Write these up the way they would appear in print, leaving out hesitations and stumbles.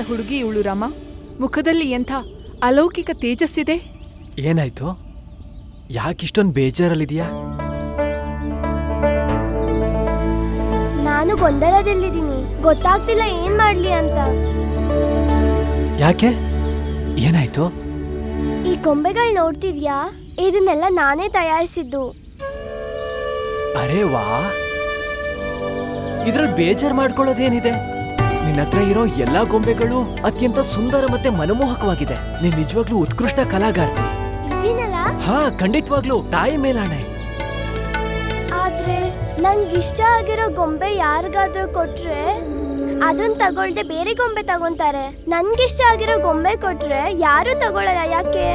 ಹುಡುಗಿ ಇವಳು ರಾಮ. ಮುಖದಲ್ಲಿ ಎಂಥ ಅಲೌಕಿಕ ತೇಜಸ್ಸಿದೆ. ಏನಾಯ್ತು? ಯಾಕಿಷ್ಟೊಂದು ಬೇಜಾರಲ್ಲಿದೆಯಾ? ನಾನು ಗೊಂದಲದಲ್ಲಿದ್ದೀನಿ, ಗೊತ್ತಾಗ್ತಿಲ್ಲ ಏನ್ ಮಾಡ್ಲಿ ಅಂತ. ಯಾಕೆ? ಏನಾಯ್ತು? ಈ ಗೊಂಬೆಗಳು ನೋಡ್ತಿದ್ಯಾ? ಇದನ್ನೆಲ್ಲ ನಾನೇ ತಯಾರಿಸಿದ್ದು. ಅರೇ ವಾ, ಇದ್ರಲ್ಲಿ ಬೇಜಾರ್ ಮಾಡ್ಕೊಳ್ಳೋದೇನಿದೆ? ನಿನ್ನ ಹತ್ರ ಇರೋ ಎಲ್ಲಾ ಗೊಂಬೆಗಳು ಅತ್ಯಂತ ಸುಂದರ ಮತ್ತೆ ಮನಮೋಹಕವಾಗಿದೆ. ನೀನ್ ನಿಜವಾಗ್ಲೂ ಉತ್ಕೃಷ್ಟ ಕಲಾಗಾರ್ತಿ. ಹಾ, ಖಂಡಿತವಾಗ್ಲೂ, ತಾಯಿ ಮೇಲಾಣೆ. ಆದ್ರೆ ನಂಗಿಷ್ಟ ಆಗಿರೋ ಗೊಂಬೆ ಯಾರಿಗಾದ್ರೂ ಕೊಟ್ರೆ ಅದನ್ನ ತಗೊಳ್ದೆ ಬೇರೆ ಗೊಂಬೆ ತಗೊಂತಾರೆ. ನನ್ಗಿಷ್ಟ ಆಗಿರೋ ಗೊಂಬೆ ಕೊಟ್ರೆ ಯಾರು ತಗೊಳ್ಳಲ್ಲ. ಯಾಕೆ?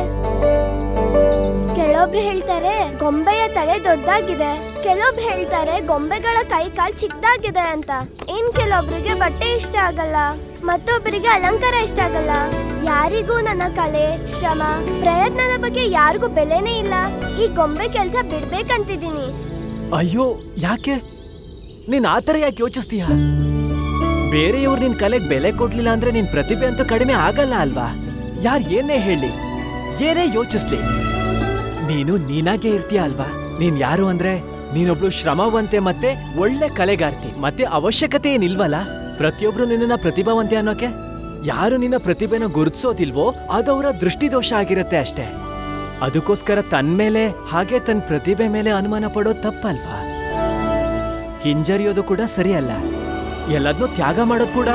ಕೆಲವೊಬ್ರು ಹೇಳ್ತಾರೆ ಗೊಂಬೆಯ ತಲೆ ದೊಡ್ಡದಾಗಿದೆ, ಕೆಲವೊಬ್ರು ಹೇಳ್ತಾರೆ ಗೊಂಬೆಗಳ ಕೈ ಕಾಲ್ ಚಿಕ್ಕದಾಗಿದೆ ಅಂತ. ಇನ್ ಕೆಲವೊಬ್ರಿಗೆ ಬಟ್ಟೆ ಇಷ್ಟ ಆಗಲ್ಲ, ಮತ್ತೊಬ್ಬರಿಗೆ ಅಲಂಕಾರ ಇಷ್ಟ ಆಗಲ್ಲ. ಯಾರಿಗೂ ನನ್ನ ಕಲೆ, ಶ್ರಮ, ಪ್ರಯತ್ನದ ಬಗ್ಗೆ ಯಾರಿಗೂ ಬೆಲೆನೇ ಇಲ್ಲ. ಈ ಗೊಂಬೆ ಕೆಲಸ ಬಿಡ್ಬೇಕಂತಿದ್ದೀನಿ. ಅಯ್ಯೋ, ಯಾಕೆ? ನೀನ್ ಆತರ ಯಾಕೆ ಯೋಚಿಸ್ತೀಯ? ಬೇರೆಯವ್ರು ನಿನ್ ಕಲೆಗ್ ಬೆಲೆ ಕೊಡ್ಲಿಲ್ಲ ಅಂದ್ರೆ ನಿನ್ ಪ್ರತಿಭೆ ಅಂತೂ ಕಡಿಮೆ ಆಗಲ್ಲ ಅಲ್ವಾ? ಯಾರ್ ಏನೇ ಹೇಳಿ, ಏನೇ ಯೋಚಿಸ್ಲಿ, ನೀನು ನೀನಾಗೆ ಇರ್ತೀಯ ಅಲ್ವಾ? ನೀನ್ ಯಾರು ಅಂದ್ರೆ ನೀನೊಬ್ಳು ಶ್ರಮವಂತೆ ಮತ್ತೆ ಒಳ್ಳೆ ಕಲೆಗಾರ್ತಿ. ಮತ್ತೆ ಅವಶ್ಯಕತೆ ಏನಿಲ್ವಲ್ಲ ಪ್ರತಿಯೊಬ್ರು ನಿನ್ನ ಪ್ರತಿಭಾವಂತೆ ಅನ್ನೋಕೆ. ಯಾರು ನಿನ್ನ ಪ್ರತಿಭೆನ ಗುರುತಿಸೋದಿಲ್ವೋ ಅದವರ ದೃಷ್ಟಿದೋಷ ಆಗಿರುತ್ತೆ ಅಷ್ಟೇ. ಅದಕ್ಕೋಸ್ಕರ ತನ್ಮೇಲೆ ಹಾಗೆ ತನ್ನ ಪ್ರತಿಭೆ ಮೇಲೆ ಅನುಮಾನ ಪಡೋದು ತಪ್ಪಲ್ವಾ? ಹಿಂಜರಿಯೋದು ಕೂಡ ಸರಿಯಲ್ಲ. ಎಲ್ಲದನ್ನೂ ತ್ಯಾಗ ಮಾಡೋದು ಕೂಡ.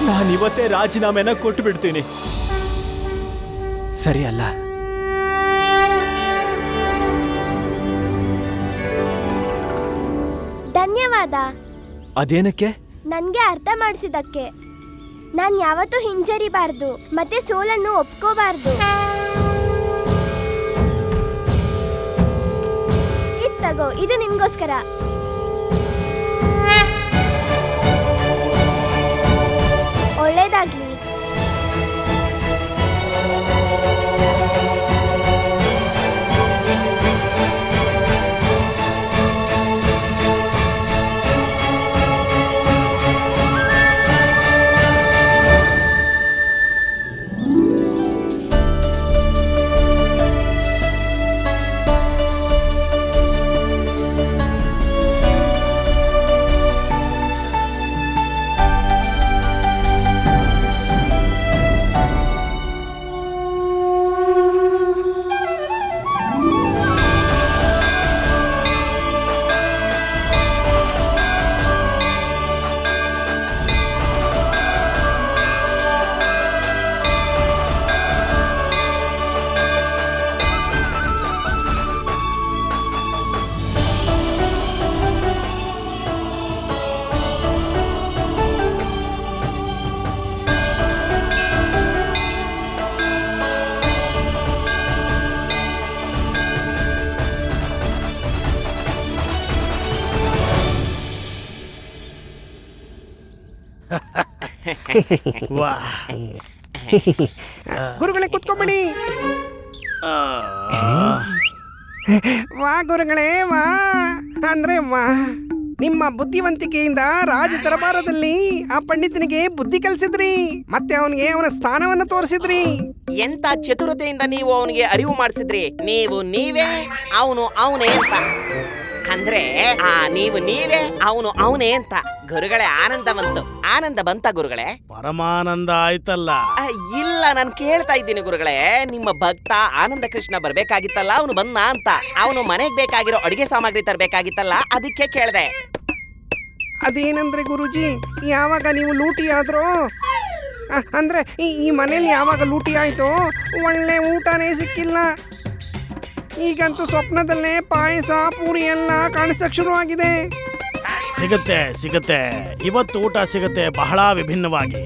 ನಾನಿವತ್ತೇ ರಾಜೀನಾಮೆನ ಕೊಟ್ಟು ಬಿಡ್ತೀನಿ, ಸರಿ ಅಲ್ಲ? ಧನ್ಯವಾದ. ಅದೇನಕ್ಕೆ? ನನ್ಗೆ ಅರ್ಥ ಮಾಡಿಸಿದಕ್ಕೆ. ನಾನ್ ಯಾವತ್ತೂ ಹಿಂಜರಿಬಾರ್ದು ಮತ್ತೆ ಸೋಲನ್ನು ಒಪ್ಕೋಬಾರ್ದು. ಇದ್ ತಗೋ, ಇದು ನಿನ್ಗೋಸ್ಕರ. ಒಳ್ಳೇದಾಗ್ಲಿ. ಗುರುಗಳೇ ಕುತ್ಕೊಂಬಿಡಿ. ವಾ ಗುರುಗಳೇ ವಾ. ಅಂದ್ರೆ ವಾ, ನಿಮ್ಮ ಬುದ್ಧಿವಂತಿಕೆಯಿಂದ ರಾಜ ದರಬಾರದಲ್ಲಿ ಆ ಪಂಡಿತನಿಗೆ ಬುದ್ಧಿ ಕಲಿಸಿದ್ರಿ, ಮತ್ತೆ ಅವನಿಗೆ ಅವನ ಸ್ಥಾನವನ್ನು ತೋರಿಸಿದ್ರಿ. ಎಂತ ಚತುರತೆಯಿಂದ ನೀವು ಅವನಿಗೆ ಅರಿವು ಮಾಡಿಸಿದ್ರಿ. ನೀವು ನೀವೇ, ಅವನು ಅವನೇ ಅಂತ. ಅಂದ್ರೆ ನೀವು ನೀವೇ, ಅವನು ಅವನೇ ಅಂತ. ಗುರುಗಳೇ ಆನಂದ ಬಂತ ಗುರುಗಳೇ? ಪರಮಾನಂದ ಆಯ್ತಲ್ಲ. ಇಲ್ಲ, ನಾನು ಕೇಳ್ತಾ ಇದ್ದೀನಿ ಗುರುಗಳೇ. ನಿಮ್ಮ ಭಕ್ತ ಆನಂದ ಕೃಷ್ಣ ಬರ್ಬೇಕಾಗಿತ್ತಲ್ಲ, ಅವನು ಬಂದ ಅಂತ. ಅವನು ಮನೆಗ್ ಬೇಕಾಗಿರೋ ಅಡಿಗೆ ಸಾಮಗ್ರಿ ತರ್ಬೇಕಾಗಿತ್ತಲ್ಲ, ಅದಕ್ಕೆ ಕೇಳ್ದೆ. ಅದೇನಂದ್ರೆ ಗುರುಜಿ, ಯಾವಾಗ ನೀವು ಲೂಟಿ ಆದ್ರೋ ಅಂದ್ರೆ ಈ ಮನೇಲಿ ಯಾವಾಗ ಲೂಟಿ ಆಯ್ತೋ ಒಳ್ಳೆ ಊಟನೇ ಸಿಕ್ಕಿಲ್ಲ. ಈಗಂತೂ ಸ್ವಪ್ನದಲ್ಲೇ ಪಾಯಸ ಪೂರಿ ಎಲ್ಲ ಕಾಣಿಸಕ್ ಶುರು ಆಗಿದೆ. ಸಿಗುತ್ತೆ ಇವತ್ತು ಊಟ ಸಿಗುತ್ತೆ, ಬಹಳ ವಿಭಿನ್ನವಾಗಿ.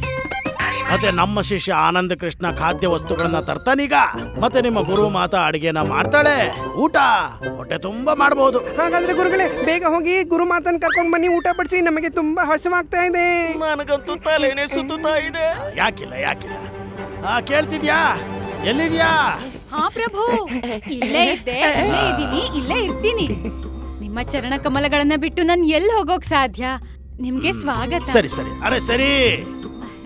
ಮತ್ತೆ ನಮ್ಮ ಶಿಷ್ಯ ಆನಂದ ಕೃಷ್ಣ ಖಾದ್ಯ ವಸ್ತುಗಳನ್ನ ತರ್ತಾನೀಗ. ಮತ್ತೆ ನಿಮ್ಮ ಗುರು ಮಾತಾ ಅಡಿಗೆನ ಮಾಡ್ತಾಳೆ. ಊಟ ಹೊಟ್ಟೆ ತುಂಬಾ ಮಾಡಬಹುದು. ಹಾಗಾದ್ರೆ ಗುರುಗಳೇ, ಬೇಗ ಹೋಗಿ ಗುರು ಮಾತನ್ ಕರ್ಕೊಂಡ್ ಬನ್ನಿ, ಊಟ ಪಡಿಸಿ. ನಮಗೆ ತುಂಬಾ ಹಸಿವಾಗ್ತಾ ಇದೆ. ನನಗಂತೂ ತಲೆನೇ ಸುತ್ತುತ್ತಾ ಇದೆ. ಯಾಕಿಲ್ಲ ಕೇಳ್ತಿದ್ಯಾ? ಎಲ್ಲಿದ್ಯಾ? ಹಾ ಪ್ರಭು, ಇಲ್ಲೇ ಇದ್ದೀನಿ, ಇಲ್ಲೇ ಇರ್ತೀನಿ. ನಿಮ್ಮ ಚರಣ ಕಮಲಗಳನ್ನ ಬಿಟ್ಟು ನಾನು ಎಲ್ಲಿ ಹೋಗೋಕ್ ಸಾಧ್ಯ? ನಿಮ್ಗೆ ಸ್ವಾಗತ.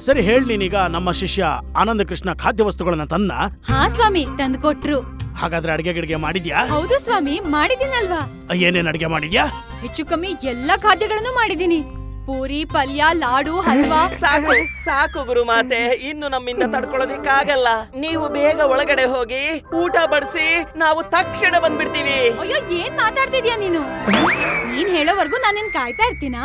ಸರಿ ಹೇಳಿ, ನೀನೀಗ ನಮ್ಮ ಶಿಷ್ಯ ಆನಂದ ಕೃಷ್ಣ ಖಾದ್ಯ ವಸ್ತುಗಳನ್ನ ತಂದ? ಹಾ ಸ್ವಾಮಿ, ತಂದು ಕೊಟ್ರು. ಹಾಗಾದ್ರೆ ಅಡಿಗೆ ಮಾಡಿದ್ಯಾ? ಹೌದು ಸ್ವಾಮಿ, ಮಾಡಿದೀನಲ್ವಾ. ಏನೇನ್ ಅಡಿಗೆ ಮಾಡಿದ್ಯಾ? ಹೆಚ್ಚು ಕಮ್ಮಿ ಎಲ್ಲಾ ಖಾದ್ಯಗಳನ್ನು ಮಾಡಿದೀನಿ. ಪೂರಿ, ಪಲ್ಯ, ಲಾಡು, ಹಲ್ವಾ. ಸಾಕು ಗುರುಮಾತೆ, ಇನ್ನು ನಮ್ಮಿಂದ ತಡ್ಕೊಳ್ಳೋದಿಕ್ಕಾಗಲ್ಲ. ನೀವು ಬೇಗ ಒಳಗಡೆ ಹೋಗಿ ಊಟ ಬಡಿಸಿ, ನಾವು ತಕ್ಷಣ ಬಂದ್ಬಿಡ್ತೀವಿ. ಅಯ್ಯೋ, ಏನ್ ಮಾತಾಡ್ತಿದ್ಯಾ ನೀನು? ನೀನ್ ಹೇಳೋವರೆಗೂ ನಾನೇನ್ ಕಾಯ್ತಾ ಇರ್ತೀನಾ?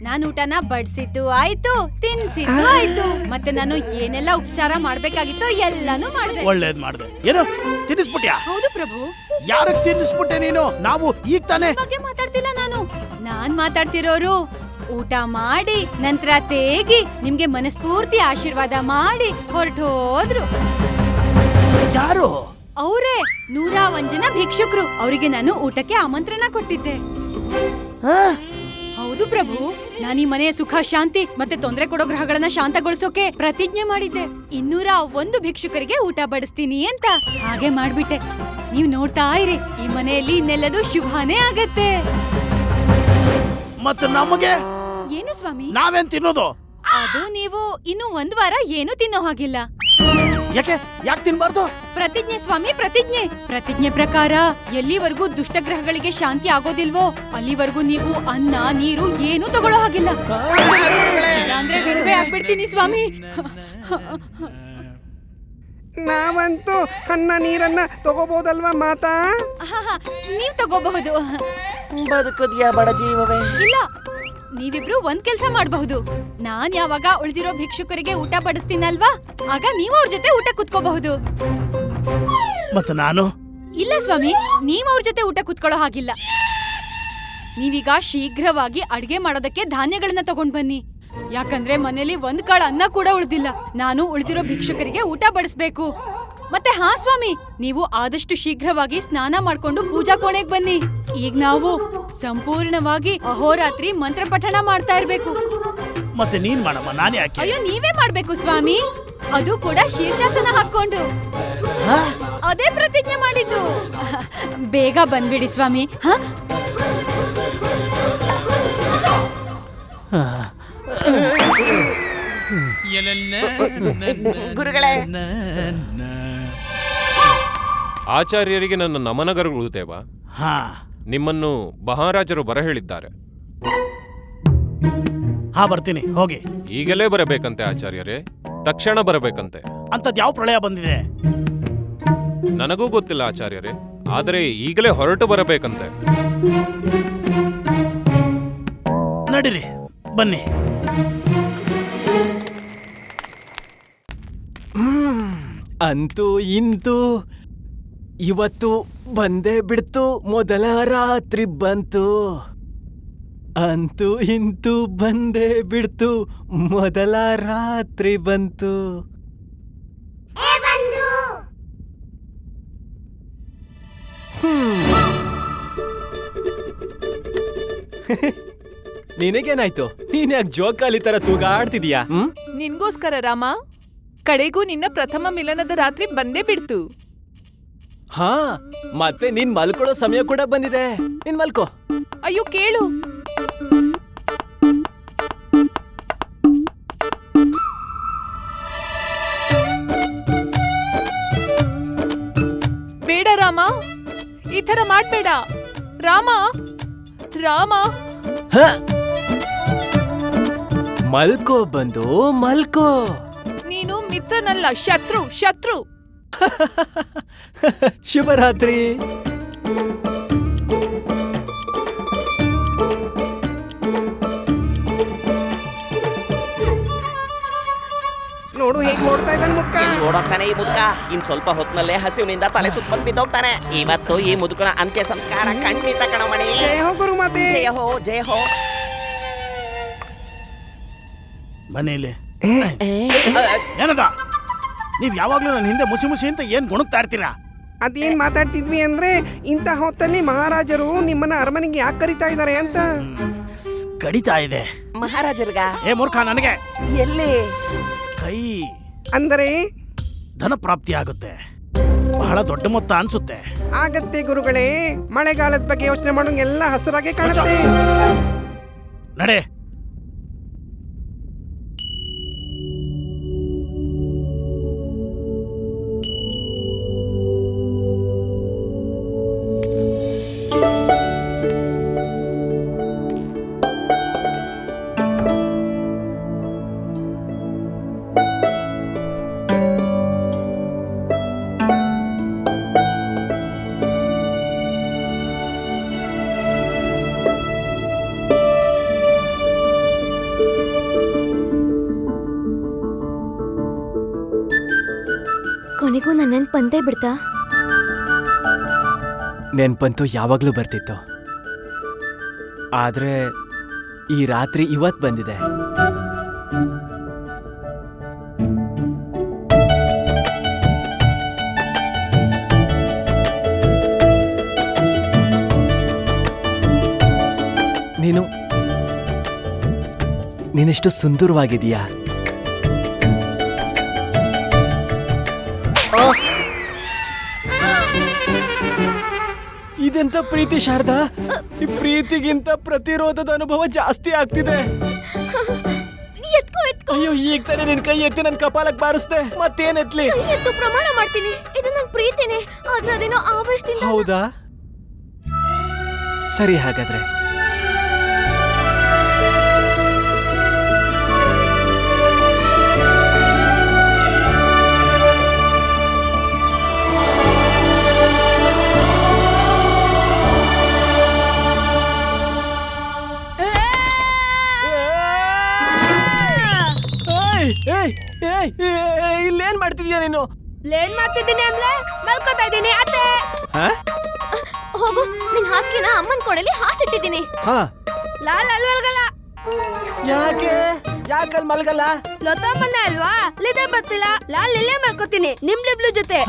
ನಾನು ಊಟನ ಬಡ್ಸಿದ್ದು ಆಯ್ತು, ತಿನ್ಸಿದ್ದು ಆಯ್ತು, ಮತ್ತೆ ನಾನು ಏನೆಲ್ಲ ಉಪಚಾರ ಮಾಡ್ಬೇಕಾಗಿತ್ತೋ ಎಲ್ಲಾನು ಮಾಡ್ದೆ. ಒಳ್ಳೇದ್ ಮಾಡ್ದೆ. ಏನು ತಿನ್ನಿಸ್ಬಿಟ್ಯಾ? ಹೌದು ಪ್ರಭು. ಯಾರಕ್ ತಿನ್ನಿಸ್ಬಿಟ್ಟೆ ನೀನು? ನಾವು ಈಗ ತಾನೇ ಬಗ್ಗೆ ಮಾತಾಡ್ತಿಲ್ಲ ನಾನ್ ಮಾತಾಡ್ತಿರೋರು. ಊಟ ಮಾಡಿ ನಂತರ ತೇಗಿ ನಿಮ್ಗೆ ಮನಸ್ಫೂರ್ತಿ ಆಶೀರ್ವಾದ ಮಾಡಿ ಹೊರಟೋದ್ರು. ಯಾರು? ಅವರೇ 101 ಜನ ಭಿಕ್ಷುಕರು. ಅವರಿಗೆ ನಾನು ಊಟಕ್ಕೆ ಆಮಂತ್ರಣ ಕೊಟ್ಟಿದ್ದೆ. ಹೌದು ಪ್ರಭು, ನಾನೀ ಮನೆಯ ಸುಖ ಶಾಂತಿ ಮತ್ತೆ ತೊಂದರೆ ಕೊಡೋ ಗ್ರಹಗಳನ್ನ ಶಾಂತಗೊಳಿಸೋಕೆ ಪ್ರತಿಜ್ಞೆ ಮಾಡಿದ್ದೆ. 201 ಭಿಕ್ಷುಕರಿಗೆ ಊಟ ಬಡಿಸ್ತೀನಿ ಅಂತ. ಹಾಗೆ ಮಾಡ್ಬಿಟ್ಟೆ. ನೀವ್ ನೋಡ್ತಾ ಇರಿ, ಈ ಮನೆಯಲ್ಲಿ ಇನ್ನೆಲ್ಲದೂ ಶುಭಾನೇ ಆಗತ್ತೆ. ಮತ್ತೆ ನಮಗೆ ಏನು ಸ್ವಾಮಿ? ನಾವೇನ್ ತಿನ್ನೋದು? ಅದು ನೀವು ಇನ್ನು 1 ವಾರ ಏನು ತಿನ್ನೋ ಹಾಗಿಲ್ಲ. ಯಾಕೆ ತಿನ್ಬಾರ್ದು? ಪ್ರತಿಜ್ಞೆ ಸ್ವಾಮಿ, ಪ್ರತಿಜ್ಞೆ ಪ್ರಕಾರ ಎಲ್ಲಿವರೆಗೂ ದುಷ್ಟಗ್ರಹಗಳಿಗೆ ಶಾಂತಿ ಆಗೋದಿಲ್ವೋ ಅಲ್ಲಿವರೆಗೂ ನೀವು ಅನ್ನ ನೀರು ಏನು ತಗೊಳ್ಳೋ ಹಾಗಿಲ್ಲ. ಅಂದ್ರೆ ವಿಧವೆ ಆಗ್ಬಿಡ್ತೀನಿ ಸ್ವಾಮಿ. ನಾವಂತೂ ಅನ್ನ ನೀರನ್ನ ತಗೋಬಹುದಲ್ವಾ ಮಾತಾ? ನೀವ್ ತಗೋಬಹುದು. ಬದುಕುದ್ಯಾ ಬಡ ಜೀವವೇ? ಇಲ್ಲ, ನೀವಿಬ್ರು ಒಂದ್ ಕೆಲ್ಸ ಮಾಡಬಹುದು. ನಾನ್ ಯಾವಾಗ ಉಳಿದಿರೋ ಭಿಕ್ಷುಕರಿಗೆ ಊಟ ಬಡಿಸ್ತೀನಲ್ವಾ, ಆಗ ನೀವು ಅವ್ರ ಜೊತೆ ಊಟ ಕುತ್ಕೋಬಹುದು. ಮತ್ತೆ ನಾನು? ಇಲ್ಲ ಸ್ವಾಮಿ, ನೀವ್ ಅವ್ರ ಜೊತೆ ಊಟ ಕುತ್ಕೊಳ್ಳೋ ಹಾಗಿಲ್ಲ. ನೀವೀಗ ಶೀಘ್ರವಾಗಿ ಅಡ್ಗೆ ಮಾಡೋದಕ್ಕೆ ಧಾನ್ಯಗಳನ್ನ ತಗೊಂಡ್ ಬನ್ನಿ. ಯಾಕಂದ್ರೆ ಮನೇಲಿ 1 ಕಾಳು ಅನ್ನ ಕೂಡ ಉಳಿದಿಲ್ಲ. ನಾನು ಉಳಿದಿರೋ ಭಿಕ್ಷುಕರಿಗೆ ಊಟ ಬಡಿಸ್ಬೇಕು. ಮತ್ತೆ ಹಾ ಸ್ವಾಮಿ, ನೀವು ಆದಷ್ಟು ಶೀಘ್ರವಾಗಿ ಸ್ನಾನ ಮಾಡ್ಕೊಂಡು ಪೂಜಾ ಕೋಣೆಗೆ ಬನ್ನಿ. ಈಗ ನಾವು ಸಂಪೂರ್ಣವಾಗಿ ಅಹೋರಾತ್ರಿ ಮಂತ್ರ ಪಠಣ ಮಾಡ್ತಾ ಇರ್ಬೇಕು. ಮತ್ತೆ ನೀನ್ ಮಾಡಮ್ಮ, ನಾನ್ ಯಾಕೆ? ಅಯ್ಯೋ, ನೀವೇ ಮಾಡ್ಬೇಕು ಸ್ವಾಮಿ. ಅದು ಕೂಡ ಶೀರ್ಷಾಸನ ಹಾಕೊಂಡು. ಅದೇ ಪ್ರತಿಜ್ಞೆ ಮಾಡಿದ್ದು. ಬೇಗ ಬಂದ್ಬಿಡಿ ಸ್ವಾಮಿ. ಗುರುಗಳೇ, ಆಚಾರ್ಯರಿಗೆ ನನ್ನ ನಮನಗರಗಳು ದೇವ. ನಿಮ್ಮನ್ನು ಮಹಾರಾಜರು ಬರ ಹೇಳಿದ್ದಾರೆ. ಬರ್ತೀನಿ, ಹೋಗಿ. ಈಗಲೇ ಬರಬೇಕಂತೆ ಆಚಾರ್ಯರೇ, ತಕ್ಷಣ ಬರಬೇಕಂತೆ. ಅಂತದ್ ಯಾವ ಪ್ರಳಯ ಬಂದಿದೆ? ನನಗೂ ಗೊತ್ತಿಲ್ಲ ಆಚಾರ್ಯರೇ, ಆದರೆ ಈಗಲೇ ಹೊರಟು ಬರಬೇಕಂತೆ. ನಡೀರಿ, ಬನ್ನಿ. ಅಂತೂ ಇಂತೂ ಇವತ್ತು ಬಂದೇ ಬಿಡ್ತು, ಮೊದಲ ರಾತ್ರಿ ಬಂತು. ಅಂತೂ ಇಂತೂ ಬಂದೇ ಬಿಡ್ತು, ಮೊದಲ ರಾತ್ರಿ ಬಂತು. ನಿನಗೇನಾಯ್ತು? ನೀನ್ ಯಾಕೆ ಜೋಕಾಲಿ ತರ ತೂಗಾಡ್ತಿದೀಯಾ? ನಿನ್ಗೋಸ್ಕರ ರಾಮ, ಕಡೆಗೂ ನಿನ್ನ ಪ್ರಥಮ ಮಿಲನದ ರಾತ್ರಿ ಬಂದೇ ಬಿಡ್ತು. ಹಾ, ಮತ್ತೆ ನೀನ್ ಮಲ್ಕೊಳ್ಳೋ ಸಮಯ ಕೂಡ ಬಂದಿದೆ. ನೀನ್ ಮಲ್ಕೋ. ಅಯ್ಯೋ ಕೇಳು, ಬೇಡ ರಾಮ, ಈ ತರ ಮಾಡ್ಬೇಡ ರಾಮ. ರಾಮ, ಮಲ್ಕೋ ಬಂದು ಮಲ್ಕೋ. ನೀನು ಮಿತ್ರನಲ್ಲ, ಶತ್ರು ಶತ್ರು. ಶುಭರಾತ್ರಿ. ನೋಡು ಹೇಗ್ ನೋಡ್ತಾ ಇದ್ದಾನೆ ಮುದ್ಕ. ನೋಡೋಗ್ತಾನೆ ಈ ಮುದುಕ. ಇನ್ ಸ್ವಲ್ಪ ಹೊತ್ತಿನಲ್ಲೇ ಹಸಿವಿನಿಂದ ತಲೆ ಸುತ್ತ ಬಿದ್ದೋಗ್ತಾನೆ. ಇವತ್ತು ಈ ಮುದುಕನ ಅಂತ್ಯ ಸಂಸ್ಕಾರ ಖಂಡಿತ ಕಣಮಣಿ. ಜಯ ಹೋ ಗುರುಮಾತೆ. ಜಯ ಹೋ ಜಯ ಹೋ. ಮನೇಲಿ ಏನದ ನೀವ್ ಯಾವಾಗ್ಲೂ ನನ್ನ ಹಿಂದೆ ಮುಸಿ ಮುಸಿ ಅಂತ ಏನ್ ಗುಣಗ್ತಾ ಇರ್ತೀರಾ? ಅದೇನ್ ಮಾತಾಡ್ತಿದ್ವಿ ಅಂದ್ರೆ ಇಂಥ ಹೊತ್ತಲ್ಲಿ ಮಹಾರಾಜರು ನಿಮ್ಮನ್ನ ಅರಮನೆಗೆ ಯಾಕೆ ಕರಿತಾ ಇದ್ದಾರೆ ಅಂತ. ಕಡಿತಾ ಇದೆ ಮಹಾರಾಜರ್ಗ. ಏ ಮೂರ್ಖ, ನನಗೆ ಎಲ್ಲಿ? ಕೈ ಅಂದರೆ ಧನ ಪ್ರಾಪ್ತಿ ಆಗುತ್ತೆ. ಬಹಳ ದೊಡ್ಡ ಮೊತ್ತ ಅನ್ಸುತ್ತೆ. ಆಗತ್ತೆ ಗುರುಗಳೇ. ಮಳೆಗಾಲದ ಬಗ್ಗೆ ಯೋಚನೆ ಮಾಡೋಂಗೆಲ್ಲ ಹಸಿರಾಗೆ ಕಾಣುತ್ತೆ. ನಡೆ. ಕೊನೆಗೂ ನನ್ನ ನೆನ್ಪು ಬಂದೇ ಬಿಡ್ತಾ. ನೆನ್ಪಂತೂ ಯಾವಾಗ್ಲೂ ಬರ್ತಿತ್ತು, ಆದ್ರೆ ಈ ರಾತ್ರಿ ಇವತ್ ಬಂದಿದೆ. ನೀನೆಷ್ಟು ಸುಂದರವಾಗಿದೀಯಾ. ಇದೆಂತ ಪ್ರೀತಿ ಶಾರದಾ? ಈ ಪ್ರೀತಿಗಿಂತ ಪ್ರತಿರೋಧದ ಅನುಭವ ಜಾಸ್ತಿ ಆಗ್ತಿದೆ. ಅಯ್ಯೋ, ಈಗ ತಾನೇ ನಿನ್ ಕೈ ಎತ್ತಿ ನನ್ ಕಪಾಲಕ್ ಬಾರಿಸ್ದೆ, ಮತ್ತೇನ್ ಎತ್ಲಿ? ಪ್ರಮಾಣ ಮಾಡ್ತೀನಿ, ಇದು ನನ್ ಪ್ರೀತಿನೇ. ಆದ್ರೆ ಅದೇನೋ ಆವೇಶದಿಂದ. ಹೌದಾ? ಸರಿ, ಹಾಗಾದ್ರೆ ಇಲ್ಲೇನ್ ಮಾಡ್ತಿದ್ಯಾ ನೀನು? ಏನ್ ಮಾಡ್ತಿದ್ದೀನಿ ಅಂದ್ರೆ ಮಲ್ಕೋತಾ ಇದ್ದೀನಿ ಅತ್ತೆ. ಹೋಗು, ನಿನ್ ಹಾಸಿಗೆನ ಅಮ್ಮನ್ ಕೊಡಲಿ ಹಾಸಿಟ್ಟಿದ್ದೀನಿ. ಲಾಲ್ ಅಲ್ಲಿ ಮಲ್ಗಲ್ಲ. ಯಾಕಲ್ಲಿ ಮಲ್ಗಲ್ಲ? ಲೊತ್ತಮ್ಮನ ಅಲ್ವಾ, ಲಿದೆ ಬರ್ತಿಲ್ಲ. ಲಾಲ್ ಇಲ್ಲೇ ಮಲ್ಕೋತೀನಿ ನಿಮ್ಲಿಬ್ಳು ಜೊತೆ.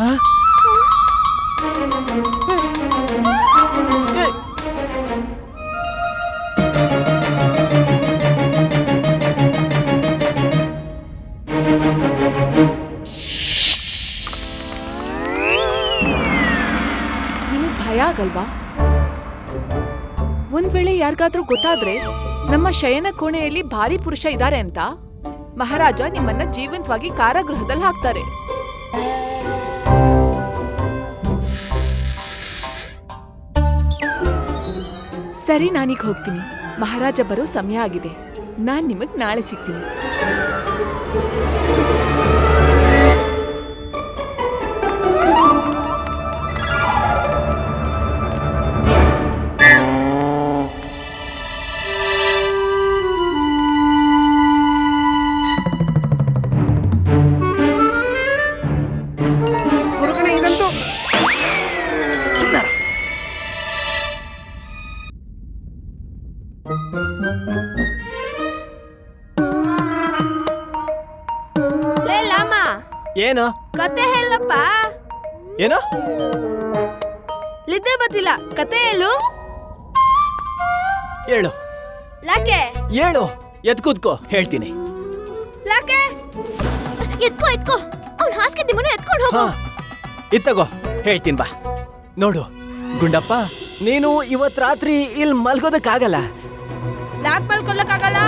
ಭಯ ಆಗಲ್ವಾ? ಒಂದ್ ವೇಳೆ ಯಾರಿಗಾದ್ರೂ ಗೊತ್ತಾದ್ರೆ ನಮ್ಮ ಶಯನ ಕೋಣೆಯಲ್ಲಿ ಭಾರಿ ಪುರುಷ ಇದ್ದಾರೆ ಅಂತ, ಮಹಾರಾಜ ನಿಮ್ಮನ್ನ ಜೀವಂತವಾಗಿ ಕಾರಾಗೃಹದಲ್ಲಿ ಹಾಕ್ತಾರೆ. ಸರಿ, ನಾನೀಗ ಹೋಗ್ತೀನಿ. ಮಹಾರಾಜ ಬರೋ ಸಮಯ ಆಗಿದೆ. ನಾನ್ ನಿಮಗ್ ನಾಳೆ ಸಿಗ್ತೀನಿ. ಏನು ಕತೆ ಹೇಳಪ್ಪ. ಏನು? ಲಿದ್ದೆ ಬತ್ತಿಲ್ಲ, ಕತೆ ಹೇಳು. ಹೇಳು. ಲಾಕೆ ಹೇಳು, ಎತ್ಕೂದ್ಕೋ, ಹೇಳ್ತೀನಿ. ಲಾಕೆ ಎತ್ಕೋ ಎತ್ಕೋ, ಅವ್ನ ಹಾಸಿಗೆ ದಿಮ್ಮನೆ ಎತ್ಕೊಂಡು ಹೋಗು. ಇತ್ತಗೋ, ಹೇಳ್ತೀನಿ ಬಾ. ನೋಡು ಗುಂಡಪ್ಪ, ನೀನು ಇವತ್ ರಾತ್ರಿ ಇಲ್ಲಿ ಮಲ್ಗೋದಕ್ಕಾಗಲ್ಲ. ಲಾಕ್ ಮಲ್ಕೊಲ್ಲಕ್ಕಾಗಲ್ಲ.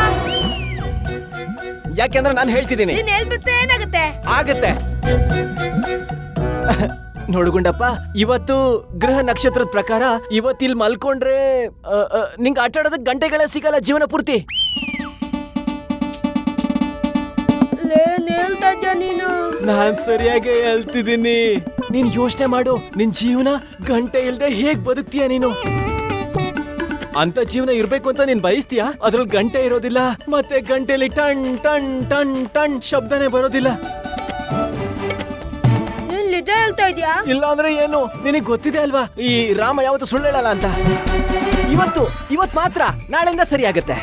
ಯಾಕೆಂದ್ರೆ ನಾನು ಹೇಳ್ತಿದ್ದೀನಿ. ನೀನ್ ಹೇಳ್ಬಿಟ್ಟು ಏನಾಗುತ್ತೆ? ಆಗತ್ತೆ. ನೋಡು ಗುಂಡಪ್ಪ, ಇವತ್ತು ಗ್ರಹ ನಕ್ಷತ್ರದ ಪ್ರಕಾರ ಇವತ್ತಿಲ್ ಮಲ್ಕೊಂಡ್ರೆ ನಿಂಗೆ ಆಟ ಆಡೋದಕ್ಕೆ ಗಂಟೆಗಳೇ ಸಿಗಲ್ಲ ಜೀವನ ಪೂರ್ತಿ. ಹೇಳ್ತಾ ಇದ್ಯಾ ನೀನು? ನಾನ್ ಸರಿಯಾಗಿ ಹೇಳ್ತಿದ್ದೀನಿ. ನೀನ್ ಯೋಚನೆ ಮಾಡು, ನಿನ್ ಜೀವನ ಗಂಟೆ ಇಲ್ದೆ ಹೇಗ್ ಬದುಕ್ತೀಯ ನೀನು? ಅಂತ ಜೀವನ ಇರ್ಬೇಕು ಅಂತ ನೀನ್ ಬಯಸ್ತೀಯ? ಅದ್ರಲ್ಲಿ ಗಂಟೆ ಇರೋದಿಲ್ಲ, ಮತ್ತೆ ಗಂಟೆಲಿ ಟಣ್ ಟಣ್ ಟಣ್ ಟಣ್ ಶಬ್ದನೇ ಬರೋದಿಲ್ಲ. ನೀನ್ ನಿಜ ಹೇಳ್ತಾ ಇದ್ಯಾ? ಇಲ್ಲ ಅಂದ್ರೆ ಏನು? ನಿನಗ್ ಗೊತ್ತಿದೆ ಅಲ್ವಾ ಈ ರಾಮ ಯಾವತ್ತು ಸುಳ್ಳು ಹೇಳಲ್ಲ ಅಂತ. ಇವತ್ ಮಾತ್ರ, ನಾಳೆಯಿಂದ ಸರಿ ಆಗತ್ತೆ.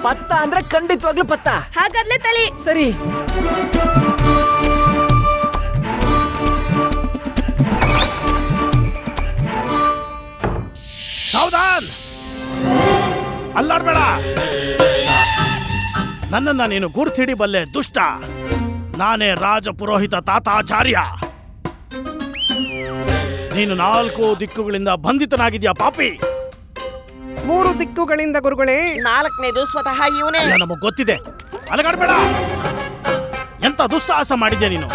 ಪತ್ತ ಅಂದ್ರೆ ಖಂಡಿತವಾಗ್ಲೂ ಪತ್ತ. ಹಾಗಾದ್ಲೆ ತಲಿ. ಸರಿ. ಸಾವಧಾನ್, ಅಲ್ಲಾಡ್ಬೇಡ. ನನ್ನನ್ನ ನೀನು ಗುರ್ತಿಡಿಬಲ್ಲೆ ದುಷ್ಟ. ನಾನೇ ರಾಜ ಪುರೋಹಿತ ತಾತಾಚಾರ್ಯ. ನೀನು 4 ದಿಕ್ಕುಗಳಿಂದ ಬಂಧಿತನಾಗಿದ್ಯಾ ಪಾಪಿ. 3 ದಿಕ್ಕುಗಳಿಂದ ಗುರುಗಳೇ. 4ನೇದು ಸ್ವತಃ ಇವನೇ. ನಮಗ್ ಗೊತ್ತಿದೆ, ಅಲಗಾಡ್ಬೇಡ. ಎಂತ ದುಸ್ಸಾಹಸ ಮಾಡಿದ್ಯಾ ನೀನು?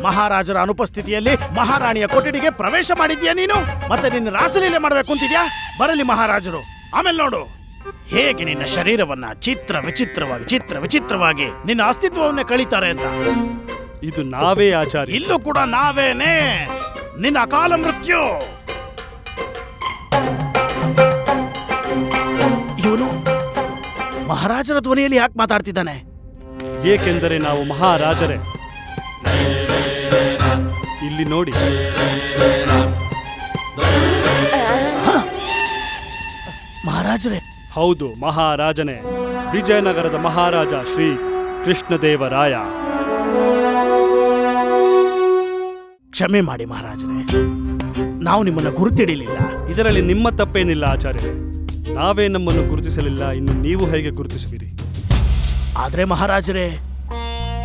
ಮಹಾರಾಜರ ಅನುಪಸ್ಥಿತಿಯಲ್ಲಿ ಮಹಾರಾಣಿಯ ಕೊಠಡಿಗೆ ಪ್ರವೇಶ ಮಾಡಿದ್ಯಾ ನೀನು? ಮತ್ತೆ ನಿನ್ನ ರಾಸಲೀಲೆ ಮಾಡ್ಬೇಕು ಅಂತಿದ್ಯಾ? ಬರಲಿ ಮಹಾರಾಜರು, ಆಮೇಲೆ ನೋಡು ಹೇಗೆ ನಿನ್ನ ಶರೀರವನ್ನ ಚಿತ್ರ ವಿಚಿತ್ರವಾಗಿ ನಿನ್ನ ಅಸ್ತಿತ್ವವನ್ನೇ ಕಳೀತಾರೆ ಅಂತ. ಇದು ನಾವೇ ಆಚಾರ್ಯ. ಇಲ್ಲೂ ಕೂಡ ನಾವೇನೆ, ನಿನ್ನ ಅಕಾಲ ಮೃತ್ಯು. ಇವನು ಮಹಾರಾಜರ ಧ್ವನಿಯಲ್ಲಿ ಯಾಕೆ ಮಾತಾಡ್ತಿದ್ದಾನೆ? ಏಕೆಂದರೆ ನಾವು ಮಹಾರಾಜರೇ. ಇಲ್ಲಿ ನೋಡಿ. ಮಹಾರಾಜರೇ? ಹೌದು, ಮಹಾರಾಜನೇ. ವಿಜಯನಗರದ ಮಹಾರಾಜ ಶ್ರೀ ಕೃಷ್ಣದೇವರಾಯ. ಕ್ಷಮೆ ಮಾಡಿ ಮಹಾರಾಜರೇ, ನಾವು ನಿಮ್ಮನ್ನ ಗುರುತಿಡಿಲಿಲ್ಲ. ಇದರಲ್ಲಿ ನಿಮ್ಮ ತಪ್ಪೇನಿಲ್ಲ ಆಚಾರ್ಯ. ನಾವೇ ನಮ್ಮನ್ನು ಗುರುತಿಸಲಿಲ್ಲ, ಇನ್ನು ನೀವು ಹೇಗೆ ಗುರುತಿಸುವಿರಿ? ಆದ್ರೆ ಮಹಾರಾಜರೇ,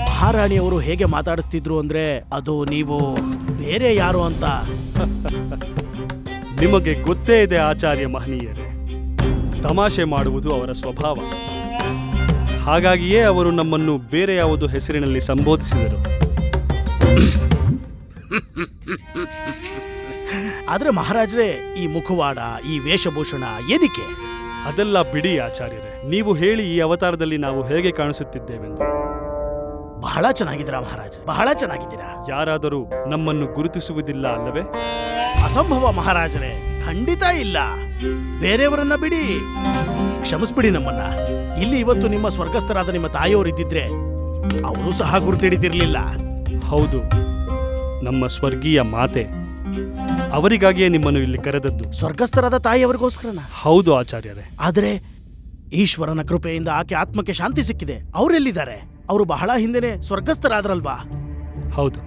ಮಹಾರಾಣಿಯವರು ಹೇಗೆ ಮಾತಾಡಿಸ್ತಿದ್ರು ಅಂದ್ರೆ ಅದು ನೀವು ಬೇರೆ ಯಾರು ಅಂತ. ನಿಮಗೆ ಗೊತ್ತೇ ಇದೆ ಆಚಾರ್ಯ ಮಹನೀಯರೇ, ತಮಾಷೆ ಮಾಡುವುದು ಅವರ ಸ್ವಭಾವ. ಹಾಗಾಗಿಯೇ ಅವರು ನಮ್ಮನ್ನು ಬೇರೆ ಯಾವುದೋ ಹೆಸರಿನಲ್ಲಿ ಸಂಬೋಧಿಸಿದರು. ಆದ್ರೆ ಮಹಾರಾಜರೇ, ಈ ಮುಖವಾಡ, ಈ ವೇಷಭೂಷಣ ಏನಕ್ಕೆ? ಅದೆಲ್ಲ ಬಿಡಿ ಆಚಾರ್ಯರೇ. ನೀವು ಹೇಳಿ, ಈ ಅವತಾರದಲ್ಲಿ ನಾವು ಹೇಗೆ ಕಾಣಿಸುತ್ತಿದ್ದೇವೆಂದು. ಬಹಳ ಚೆನ್ನಾಗಿದ್ದೀರಾ ಮಹಾರಾಜ, ಬಹಳ ಚೆನ್ನಾಗಿದ್ದೀರಾ. ಯಾರಾದರೂ ನಮ್ಮನ್ನು ಗುರುತಿಸುವುದಿಲ್ಲ ಅಲ್ಲವೇ? ಅಸಂಭವ ಮಹಾರಾಜರೇ, ಖಂಡಿತ ಇಲ್ಲ. ಬೇರೆಯವರನ್ನ ಬಿಡಿ, ಕ್ಷಮಿಸ್ಬಿಡಿ ನಮ್ಮನ್ನ. ಇಲ್ಲಿ ಇವತ್ತು ನಿಮ್ಮ ಸ್ವರ್ಗಸ್ಥರಾದ ನಿಮ್ಮ ತಾಯಿಯವರು ಇದ್ದಿದ್ರೆ ಅವರು ಸಹ ಗುರುತಿಡಿದಿರ್ಲಿಲ್ಲ. ಹೌದು, ನಮ್ಮ ಸ್ವರ್ಗೀಯ ಮಾತೆ. ಅವರಿಗಾಗಿಯೇ ನಿಮ್ಮನ್ನು ಇಲ್ಲಿ ಕರೆದದ್ದು. ಸ್ವರ್ಗಸ್ಥರಾದ ತಾಯಿಯವರಿಗೋಸ್ಕರನ? ಹೌದು ಆಚಾರ್ಯರೇ. ಆದರೆ ಈಶ್ವರನ ಕೃಪೆಯಿಂದ ಆಕೆ ಆತ್ಮಕ್ಕೆ ಶಾಂತಿ ಸಿಕ್ಕಿದೆ. ಅವರೆಲ್ಲಿದ್ದಾರೆ? ಅವರು ಬಹಳ ಹಿಂದೆನೆ ಸ್ವರ್ಗಸ್ಥರಾದ್ರಲ್ವಾ? ಹೌದು,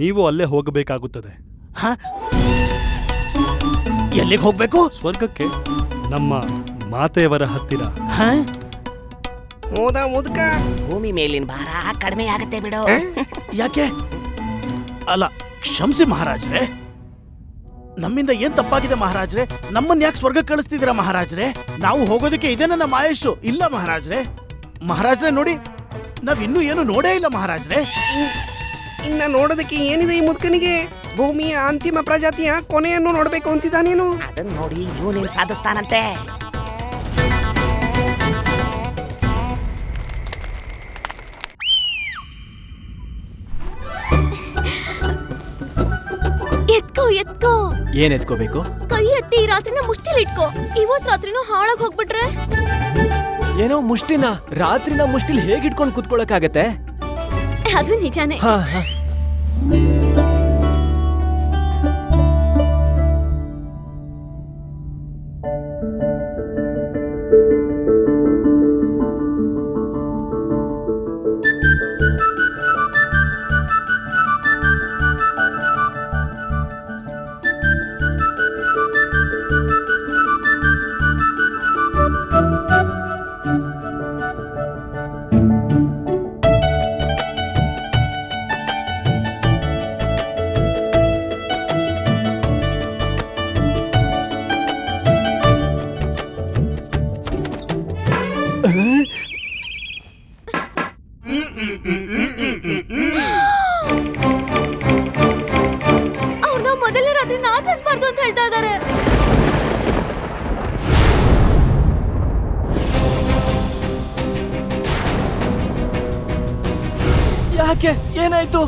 ನೀವು ಅಲ್ಲೇ ಹೋಗಬೇಕಾಗುತ್ತದೆ. ಎಲ್ಲಿಗೆ ಹೋಗ್ಬೇಕು? ಸ್ವರ್ಗಕ್ಕೆ, ನಮ್ಮ ಮಾತೆಯವರ ಹತ್ತಿರ. ಹೋದ ಮುದುಕ. ಭೂಮಿ ಮೇಲಿನ ಭಾರ ಕಡಿಮೆ ಆಗತ್ತೆ ಬಿಡು. ಯಾಕೆ? ಅಲ್ಲ, ಕ್ಷಮಿಸಿ ಮಹಾರಾಜ್ರೆ, ನಮ್ಮಿಂದ ಏನ್ ತಪ್ಪಾಗಿದೆ ಮಹಾರಾಜ್ರೆ? ನಮ್ಮನ್ನ ಯಾಕೆ ಸ್ವರ್ಗಕ್ಕೆ ಕಳಿಸ್ತಿದ್ದೀರಾ ಮಹಾರಾಜ್ರೆ? ನಾವು ಹೋಗೋದಕ್ಕೆ ಇದೇ ನನ್ನ ಮಾಯಸ್ಸು. ಇಲ್ಲ ಮಹಾರಾಜ್ರೆ, ಮಹಾರಾಜ್ರೆ ನೋಡಿ, ನಾವಿನ್ನೂ ಏನು ನೋಡೇ ಇಲ್ಲ ಮಹಾರಾಜ್ರೆ. ಇನ್ನ ನೋಡೋದಕ್ಕೆ ಏನಿದೆ ಈ ಮುದುಕನಿಗೆ? ಭೂಮಿಯ ಅಂತಿಮ ಪ್ರಜಾತಿಯ ಕೊನೆಯನ್ನು ನೋಡ್ಬೇಕು ಅಂತಿದ್ದಾನೇನು? ಅದನ್ನ ನೋಡಿ ಇವನೇನ್ ಸಾಧಿಸ್ತಾನಂತೆ. ಎತ್ಕೋ. ಏನ್ ಎತ್ಕೋಬೇಕು? ಕೈ ಎತ್ತಿ ಈ ರಾತ್ರಿನ ಮುಷ್ಟಿಲ್ ಇಟ್ಕೋ. ಇವತ್ ರಾತ್ರಿನೂ ಹಾಳಾಗ್ ಹೋಗ್ಬಿಟ್ರೆ? ಏನೋ ಮುಷ್ಟಿನ ರಾತ್ರಿನ ಮುಷ್ಟಿಲ್ ಹೇಗ್ ಇಟ್ಕೊಂಡು ಕುತ್ಕೊಳಕ್ಕಾಗತ್ತೆ? ಅದು ನಿಜಾನೇ. ಹಾ. ಯಾಕೆ ಏನಾಯ್ತು?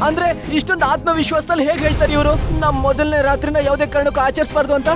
ಅಂದ್ರೆ ಇಷ್ಟೊಂದು ಆತ್ಮವಿಶ್ವಾಸದಲ್ಲಿ ಹೇಗೆ ಹೇಳ್ತಾರೆ ಇವರು ನಮ್ಮ ಮೊದಲನೇ ರಾತ್ರಿನ ಯಾವುದೇ ಕಾರಣಕ್ಕೂ ಆಚರಿಸಬಾರ್ದು ಅಂತ?